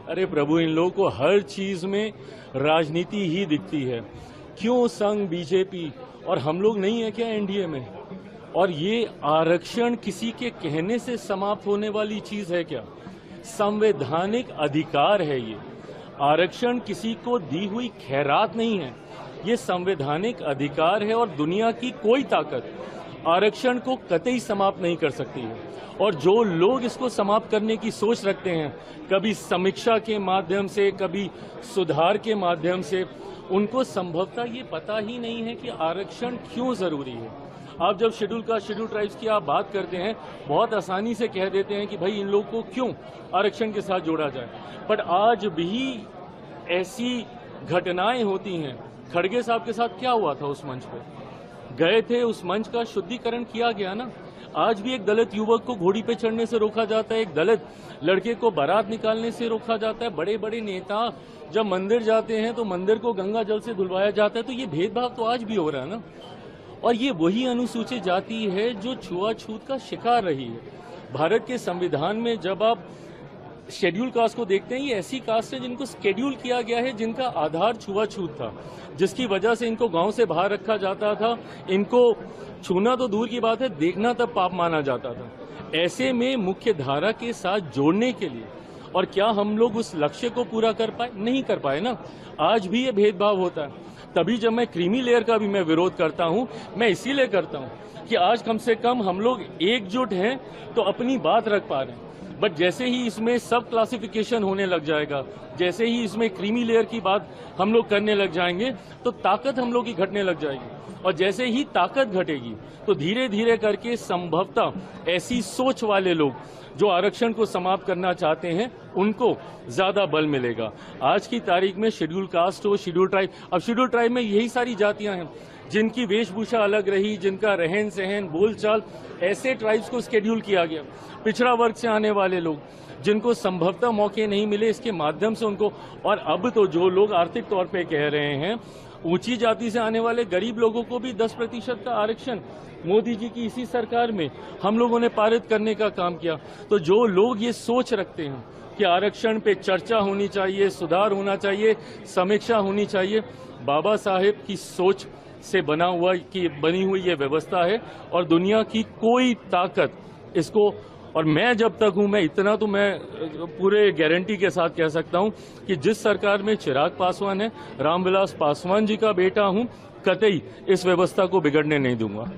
अरे प्रभु, इन लोगों को हर चीज में राजनीति ही दिखती है। क्यों संग बीजेपी और हम लोग नहीं है क्या एनडीए में? और ये आरक्षण किसी के कहने से समाप्त होने वाली चीज है क्या? संवैधानिक अधिकार है ये। आरक्षण किसी को दी हुई खैरात नहीं है, ये संवैधानिक अधिकार है और दुनिया की कोई ताकत आरक्षण को कतई समाप्त नहीं कर सकती है। और जो लोग इसको समाप्त करने की सोच रखते हैं, कभी समीक्षा के माध्यम से, कभी सुधार के माध्यम से, उनको संभवतः ये पता ही नहीं है कि आरक्षण क्यों जरूरी है। आप जब शेड्यूल ट्राइब्स की आप बात करते हैं, बहुत आसानी से कह देते हैं कि भाई इन लोगों को क्यों आरक्षण के साथ जोड़ा जाए, बट आज भी ऐसी घटनाएं होती हैं। खड़गे साहब के साथ क्या हुआ था? उस मंच पे गए थे, उस मंच का शुद्धिकरण किया गया ना। आज भी एक दलित युवक को घोड़ी पे चढ़ने से रोका जाता है, एक दलित लड़के को बारात निकालने से रोका जाता है। बड़े बड़े नेता जब मंदिर जाते हैं तो मंदिर को गंगा जल से धुलवाया जाता है। तो ये भेदभाव तो आज भी हो रहा है ना। और ये वही अनुसूचित जाति है जो छुआछूत का शिकार रही है। भारत के संविधान में जब आप शेड्यूल कास्ट को देखते हैं, ये ऐसी कास्ट है जिनको शेड्यूल किया गया है, जिनका आधार छुआछूत था, जिसकी वजह से इनको गांव से बाहर रखा जाता था। इनको छूना तो दूर की बात है, देखना तब पाप माना जाता था। ऐसे में मुख्य धारा के साथ जोड़ने के लिए, और क्या हम लोग उस लक्ष्य को पूरा कर पाए? नहीं कर पाए ना। आज भी ये भेदभाव होता है। तभी जब मैं क्रीमी लेयर का भी मैं विरोध करता हूं, मैं इसीलिए करता हूं कि आज कम से कम हम लोग एकजुट हैं तो अपनी बात रख पा रहे हैं। बट जैसे ही इसमें सब क्लासिफिकेशन होने लग जाएगा, जैसे ही इसमें क्रीमी लेयर की बात हम लोग करने लग जाएंगे, तो ताकत हम लोग की घटने लग जाएगी। और जैसे ही ताकत घटेगी तो धीरे धीरे करके संभवतः ऐसी सोच वाले लोग जो आरक्षण को समाप्त करना चाहते हैं, उनको ज्यादा बल मिलेगा। आज की तारीख में शेड्यूल कास्ट हो, शेड्यूल ट्राइब, अब शेड्यूल ट्राइब में यही सारी जातियां हैं जिनकी वेशभूषा अलग रही, जिनका रहन सहन, बोलचाल, ऐसे ट्राइब्स को शेड्यूल किया गया। पिछड़ा वर्ग से आने वाले लोग जिनको संभवतः मौके नहीं मिले, इसके माध्यम से उनको, और अब तो जो लोग आर्थिक तौर पे कह रहे हैं, ऊंची जाति से आने वाले गरीब लोगों को भी 10% का आरक्षण मोदी जी की इसी सरकार में हम लोगों ने पारित करने का काम किया। तो जो लोग ये सोच रखते हैं कि आरक्षण पे चर्चा होनी चाहिए, सुधार होना चाहिए, समीक्षा होनी चाहिए, बाबा साहेब की सोच से बनी हुई ये व्यवस्था है और दुनिया की कोई ताकत इसको, और मैं जब तक हूं, मैं इतना तो मैं पूरे गारंटी के साथ कह सकता हूं कि जिस सरकार में चिराग पासवान है, रामविलास पासवान जी का बेटा हूं, कतई इस व्यवस्था को बिगड़ने नहीं दूंगा।